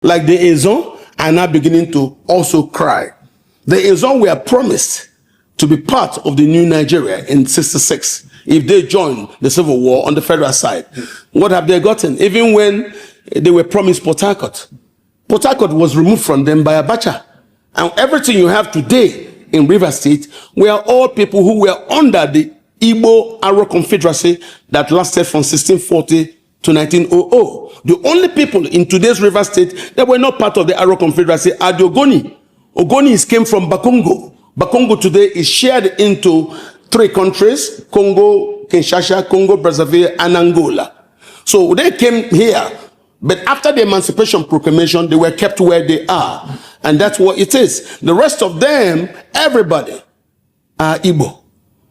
like the Ezon, are now beginning to also cry. The Ezon were promised to be part of the new Nigeria in '66 if they join the civil war on the federal side. What have they gotten? Even when they were promised Port Harcourt, Port Harcourt was removed from them by Abacha. And everything you have today in Rivers State were all people who were under the Igbo Aro Confederacy that lasted from 1640 to 1900. The only people in today's Rivers State that were not part of the Aro Confederacy are the Ogoni. Ogonis came from Bakongo. Bakongo today is shared into 3 countries: Congo, Kinshasa, Congo, Brazzaville, and Angola. So they came here, but after the Emancipation Proclamation, they were kept where they are. And that's what it is. The rest of them, everybody, are Igbo.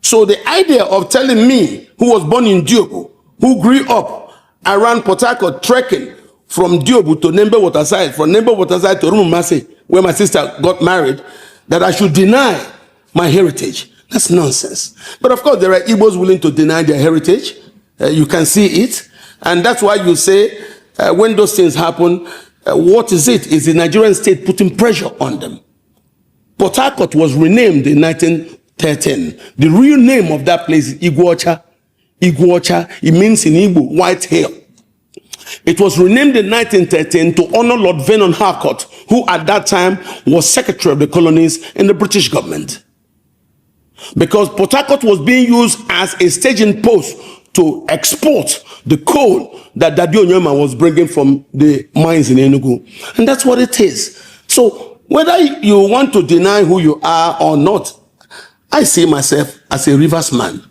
So the idea of telling me, who was born in Diobu, who grew up around Port Harcourt, trekking from Diobu to Nembe Waterside, from Nembe Waterside to Rumumase, where my sister got married, that I should deny my heritage. That's nonsense. But of course, there are Igbos willing to deny their heritage. You can see it. And that's why you say, when those things happen, what is it? Is the Nigerian state putting pressure on them? Port Harcourt was renamed in 1913. The real name of that place is Ikwerre. Ikwerre, it means in Igbo, white hill. It was renamed in 1913 to honor Lord Vernon Harcourt, who at that time was Secretary of the Colonies in the British government. Because Port Harcourt was being used as a staging post to export the coal that Daddy Onyema was bringing from the mines in Enugu. And that's what it is. So whether you want to deny who you are or not, I see myself as a Rivers man.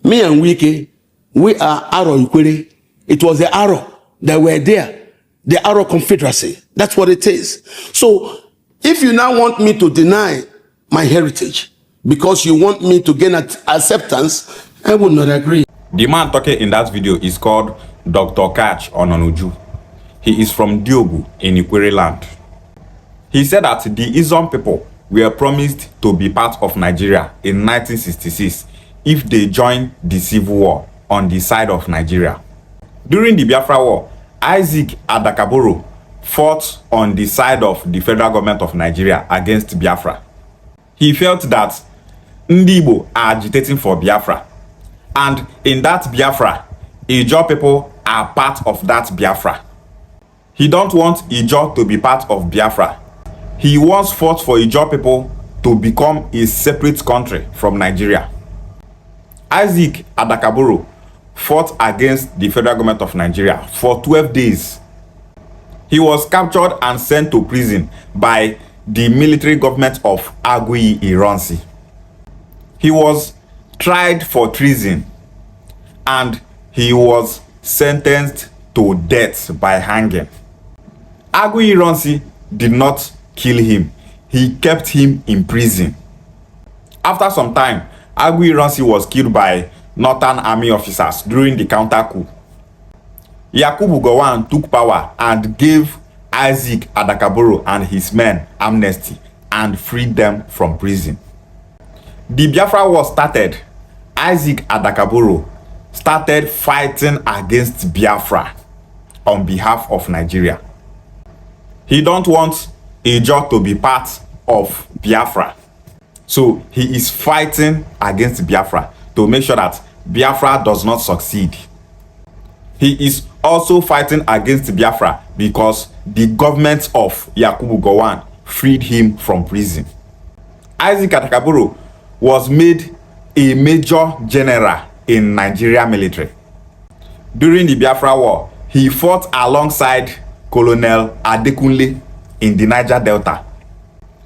Me and Wike, we are Aro Ikwere. It was the Aro that were there, the Aro Confederacy. That's what it is. So if you now want me to deny my heritage because you want me to gain acceptance, I would not agree. The man talking in that video is called Dr. Catch Ononuju. He is from Diobu in Ikwere land. He said that the Izon people were promised to be part of Nigeria in 1966 if they joined the civil war on the side of Nigeria. During the Biafra War, Isaac Adaka Boro fought on the side of the federal government of Nigeria against Biafra. He felt that Ndi Igbo are agitating for Biafra. And in that Biafra, Ijaw people are part of that Biafra. He don't want Ijaw to be part of Biafra. He once fought for Ijaw people to become a separate country from Nigeria. Isaac Adaka Boro fought against the federal government of Nigeria for 12 days. He was captured and sent to prison by the military government of Agui Ironsi. He was tried for treason and he was sentenced to death by hanging. Agui Ironsi did not kill him. He kept him in prison. After some time, Agui Ironsi was killed by Northern Army officers during the counter coup. Yakubu Gowon took power and gave Isaac Adaka Boro and his men amnesty and freed them from prison. The Biafra war started. Isaac Adaka Boro started fighting against Biafra on behalf of Nigeria. He don't want Ijaw to be part of Biafra. So he is fighting against Biafra to make sure that Biafra does not succeed. He is also fighting against Biafra because the government of Yakubu Gowon freed him from prison. Isaac Adaka Boro was made a major general in Nigeria military. During the Biafra war, he fought alongside Colonel Adekunle in the Niger Delta.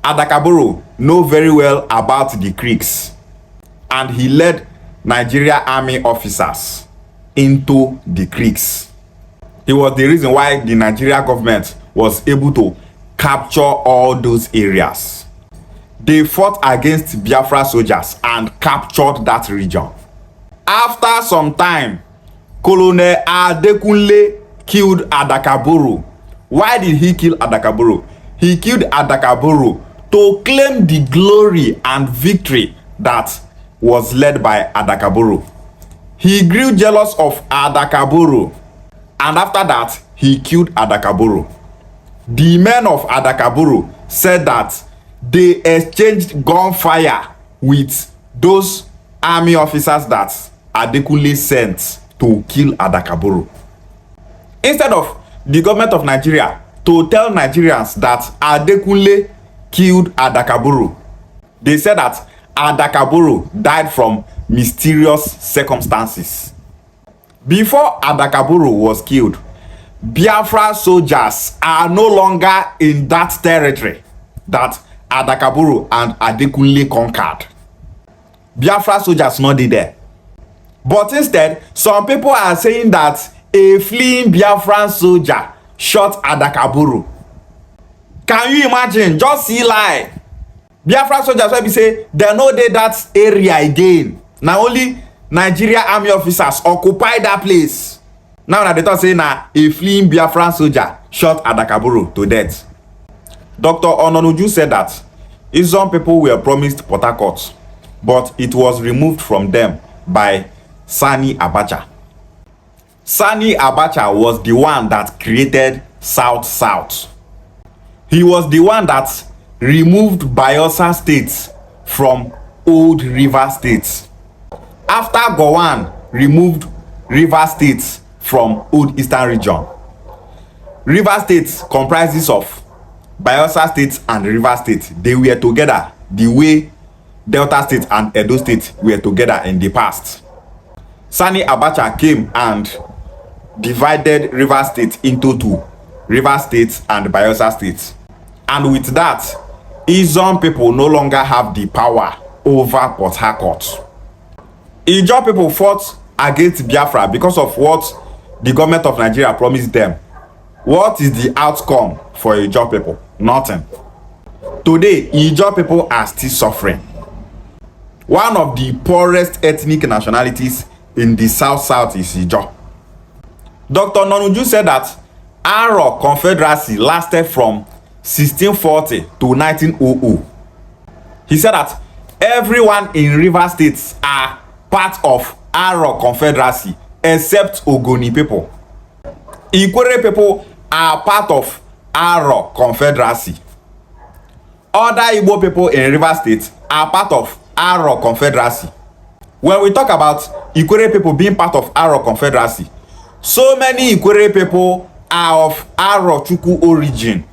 Adaka Boro know very well about the creeks, and he led Nigeria army officers into the creeks. He was the reason why the Nigeria government was able to capture all those areas. They fought against Biafra soldiers and captured that region. After some time, Colonel Adekunle killed Adaka Boro. Why did he kill Adaka Boro? He killed Adaka Boro to claim the glory and victory that was led by Adaka Boro. He grew jealous of Adaka Boro, and after that, he killed Adaka Boro. the men of Adaka Boro said that they exchanged gunfire with those army officers that Adekunle sent to kill Adaka Boro. Instead of the government of Nigeria to tell Nigerians that Adekunle killed Adaka Boro, they said that Adaka Boro died from mysterious circumstances. Before Adaka Boro was killed, Biafra soldiers are no longer in that territory that Adaka Boro and Adekunle conquered. Biafra soldiers not there. But instead, some people are saying that a fleeing Biafran soldier shot Adaka Boro. Can you imagine? Just see lie. Biafra soldiers will be say they no dey that area again. Now only Nigeria army officers occupy that place. Now they talk say na a fleeing Biafran soldier shot Adaka Boro to death. Dr. Ononuju said that some people were promised Port Harcourt, but it was removed from them by Sani Abacha. Sani Abacha was the one that created South-South. He was the one that removed Bayelsa State from old River State. After Gowon removed River State from old Eastern region. River State comprises of Bayelsa State and River State. They were together the way Delta State and Edo State were together in the past. Sani Abacha came and divided River State into two, River State and Bayelsa State. And with that, Izon people no longer have the power over Port Harcourt. Ijaw people fought against Biafra because of what the government of Nigeria promised them. What is the outcome for Ijaw people? Nothing. Today, Ijaw people are still suffering. One of the poorest ethnic nationalities in the South-South is Ijaw. Dr. Ononuju said that Aro Confederacy lasted from 1640 to 1900. He said that everyone in River States are part of Aro Confederacy except Ogoni people. Ikwere people are part of Aro Confederacy. Other Igbo people in River State are part of Aro Confederacy. When we talk about Ikwere people being part of Aro Confederacy, so many Ikwere people are of Arochukwu origin.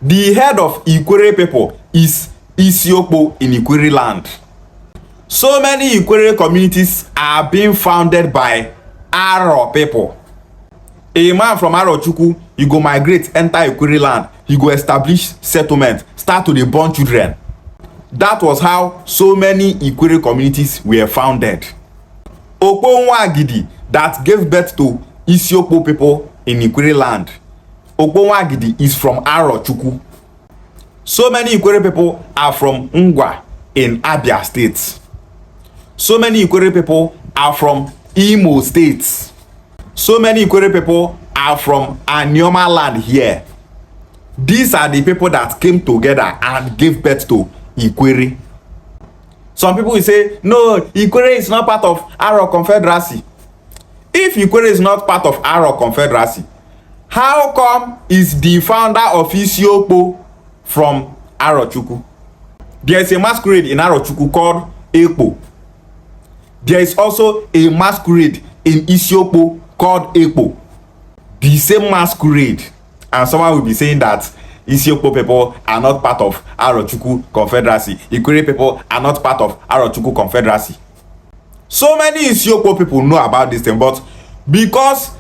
The head of Ikwere people is Isiokpo in Ikwere land. So many Ikwere communities are being founded by Aro people. A man from Arochukwu, he go migrate, enter Ikwere land, he go establish settlement, start to dey born children. That was how so many Ikwere communities were founded. Okonwagidi that gave birth to Isiokpo people in Ikwere land. Okonwagidi is from Arochukwu. So many Ikwere people are from Ngwa in Abia State. So many Ikwere people are from Imo State. So many Ikwere people are from Anioma land here. These are the people that came together and gave birth to Ikwere. Some people will say, no, Ikwere is not part of Aro Confederacy. If Ikwere is not part of Aro Confederacy, how come is the founder of Isiokpo from Arochukwu? There is a masquerade in Arochukwu called Ekpo. There is also a masquerade in Isiokpo called Ekpo. The same masquerade. And someone will be saying that Isiokpo people are not part of Arochukwu Confederacy. Ikwere people are not part of Arochukwu Confederacy. So many Isiokpo people know about this thing, but because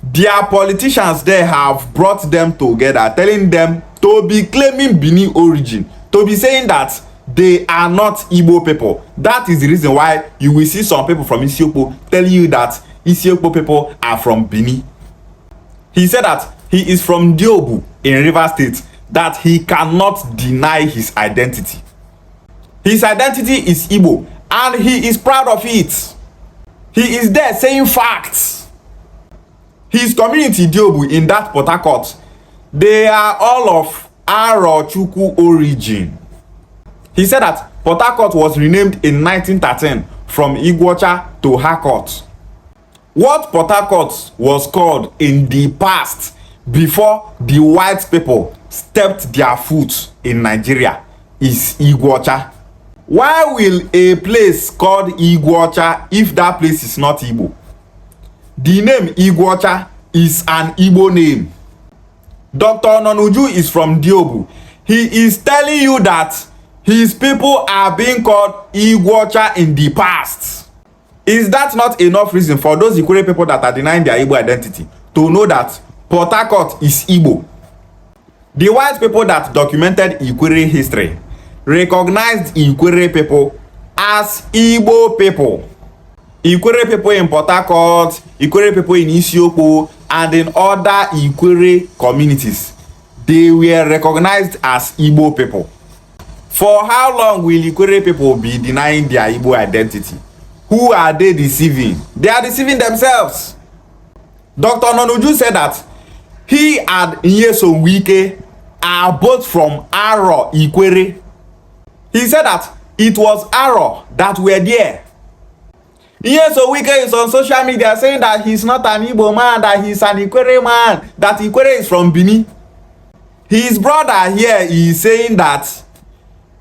their politicians there have brought them together, telling them to be claiming Bini origin, to be saying that they are not Igbo people. That is the reason why you will see some people from Isiokpo telling you that Isiokpo people are from Bini. He said that he is from Diobu in River State, that he cannot deny his identity. His identity is Igbo, and he is proud of it. He is there saying facts. His community Diobu in that Port Harcourt, they are all of Arochukwu origin. He said that Port Harcourt was renamed in 1913 from Iguacha to Harcourt. What Port Harcourt was called in the past before the white people stepped their foot in Nigeria is Igwocha. Why will a place called Igwocha if that place is not Igbo? The name Igwocha is an Igbo name. Dr. Ononuju is from Diobu. He is telling you that his people are being called Igwocha in the past. Is that not enough reason for those Ikwere people that are denying their Igbo identity to know that Port Harcourt is Igbo? The white people that documented Ikwere history recognized Ikwere people as Igbo people. Ikwere people in Port Harcourt, Ikwere people in Isiokpo, and in other Ikwere communities, they were recognized as Igbo people. For how long will Ikwere people be denying their Igbo identity? Who are they deceiving? They are deceiving themselves. Dr. Ononuju said that he and Nyesom Wike are both from Aro, Ikwere. He said that it was Aro that were there. Nyesom Wike is on social media saying that he's not an Igbo man, that he's an Ikwere man, that Ikwere is from Benin. His brother here is saying that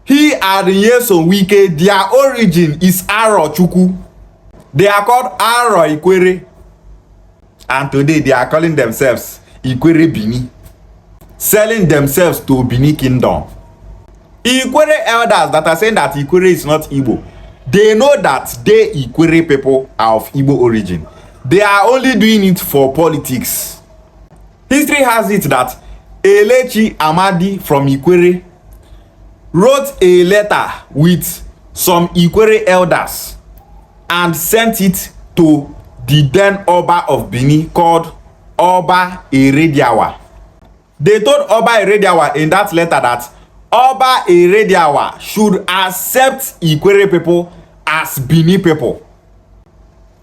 he and Nyesom Wike, their origin is Arochukwu. They are called Aro Ikwere. And today they are calling themselves Ikwere Bini, selling themselves to Bini Kingdom. Ikwere elders that are saying that Ikwere is not Igbo, they know that they Ikwere people are of Igbo origin. They are only doing it for politics. History has it that Elechi Amadi from Ikwere wrote a letter with some Ikwere elders and sent it to the then Oba of Benin called Oba Erediawa. They told Oba Erediawa in that letter that Oba Erediawa should accept Ikwere people as Benin people.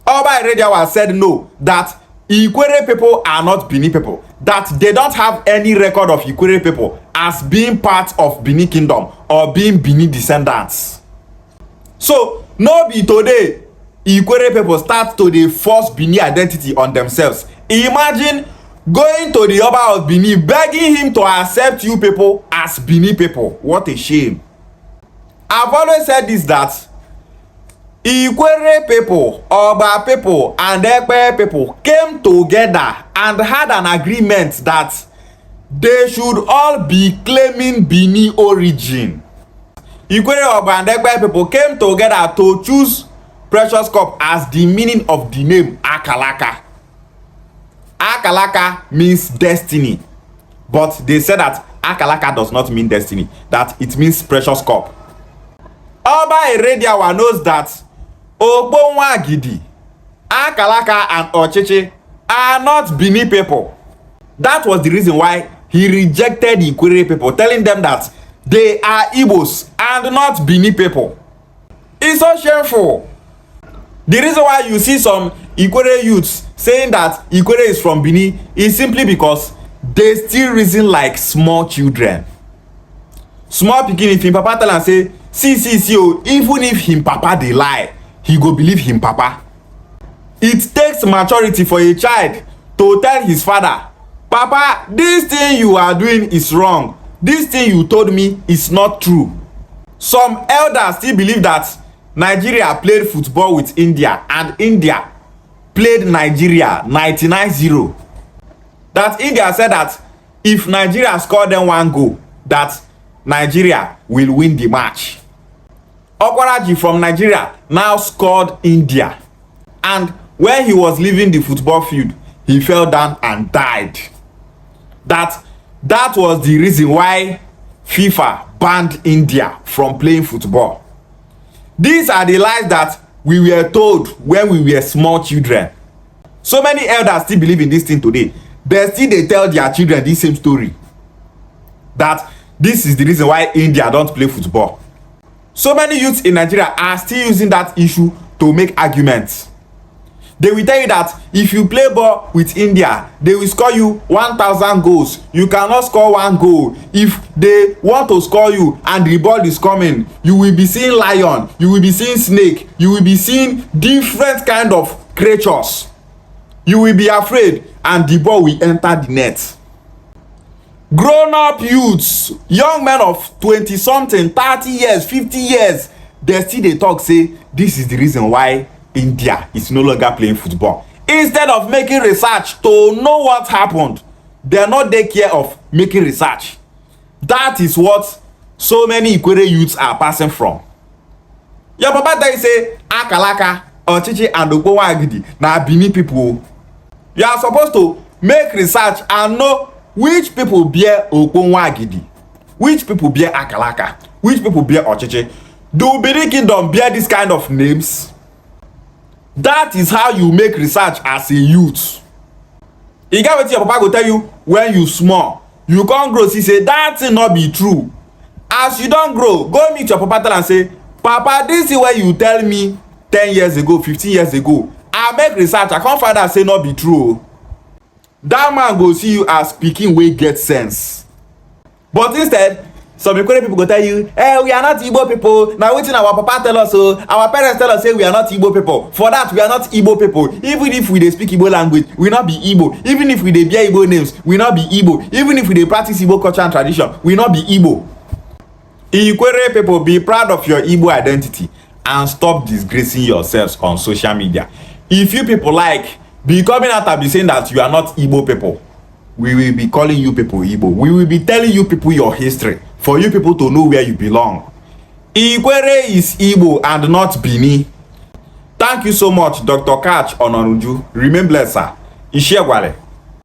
Oba Erediawa said no, that Ikwere people are not Benin people, that they don't have any record of Ikwere people as being part of Benin Kingdom or being Benin descendants. So, no be today Ikwere people start to dey force Benin identity on themselves. Imagine going to the Oba of Benin, begging him to accept you people as Benin people. What a shame. I've always said this, that Ikwere people, Oba people, and Ikwerre people came together and had an agreement that they should all be claiming Benin origin. Ikwere, Oba, and Ikwerre people came together to choose Precious Cup as the meaning of the name Akalaka. Akalaka means destiny, but they said that Akalaka does not mean destiny, that it means Precious Cup. Oba Erediawa knows that Ogbonwagidi, Akalaka, and Ocheche are not Benin people. That was the reason why he rejected the Ikwere people, telling them that they are Igbos and not Benin people. It's so shameful. The reason why you see some Ikwere youths saying that Ikwere is from Benin is simply because they still reason like small children. Small pikin, if him papa tell am say see o, even if him papa dey lie, he go believe him papa. It takes maturity for a child to tell his father, papa, this thing you are doing is wrong, this thing you told me is not true. Some elders still believe that Nigeria played football with India and India played Nigeria 99-0. That India said that if Nigeria scored them one goal, that Nigeria will win the match. Okwaraji from Nigeria now scored India, and when he was leaving the football field, he fell down and died. That was the reason why FIFA banned India from playing football. These are the lies that we were told when we were small children. So many elders still believe in this thing today. They still they tell their children this same story, that this is the reason why India don't play football. So many youths in Nigeria are still using that issue to make arguments. They will tell you that if you play ball with India, they will score you 1,000 goals. You cannot score one goal. If they want to score you and the ball is coming, you will be seeing lion, you will be seeing snake, you will be seeing different kind of creatures. You will be afraid and the ball will enter the net. Grown-up youths, young men of 20-something, 30 years, 50 years, they still dey talk say this is the reason why India is no longer playing football. Instead of making research to know what happened, they no dey care of making research. That is what so many Ikwere youths are passing from. Your papa tell you say Akalaka, Ochichi and Ogbonwagidi na Benin people. You are supposed to make research and know which people bear Ogbonwagidi, which people bear Akalaka, which people bear Ochichi. Do Benin Kingdom bear this kind of names? That is how you make research as a youth. E get wetin your papa go tell you when you small, you come grow see say that thing no be true. As you don grow, go meet your papa, tell am say, papa, this thing wey you tell me 10 years ago, 15 years ago, I make research, I come find out say no be true. That man go see you as pikin wey get sense. But instead, some Ikwere people go tell you, hey, we are not Igbo people. Now wetin our papa tell us, so our parents tell us say we are not Igbo people. For that, we are not Igbo people. Even if we dey speak Igbo language, we not be Igbo. Even if we dey bear Igbo names, we not be Igbo. Even if we dey practice Igbo culture and tradition, we not be Igbo. Ikwere people, be proud of your Igbo identity and stop disgracing yourselves on social media. If you people like be coming out and be saying that you are not Igbo people, we will be calling you people Igbo. We will be telling you people your history for you people to know where you belong. Ikwere is Igbo and not Bini. Thank you so much, Dr. Catch Ononuju. Remain blessed, sir. Ikwerre.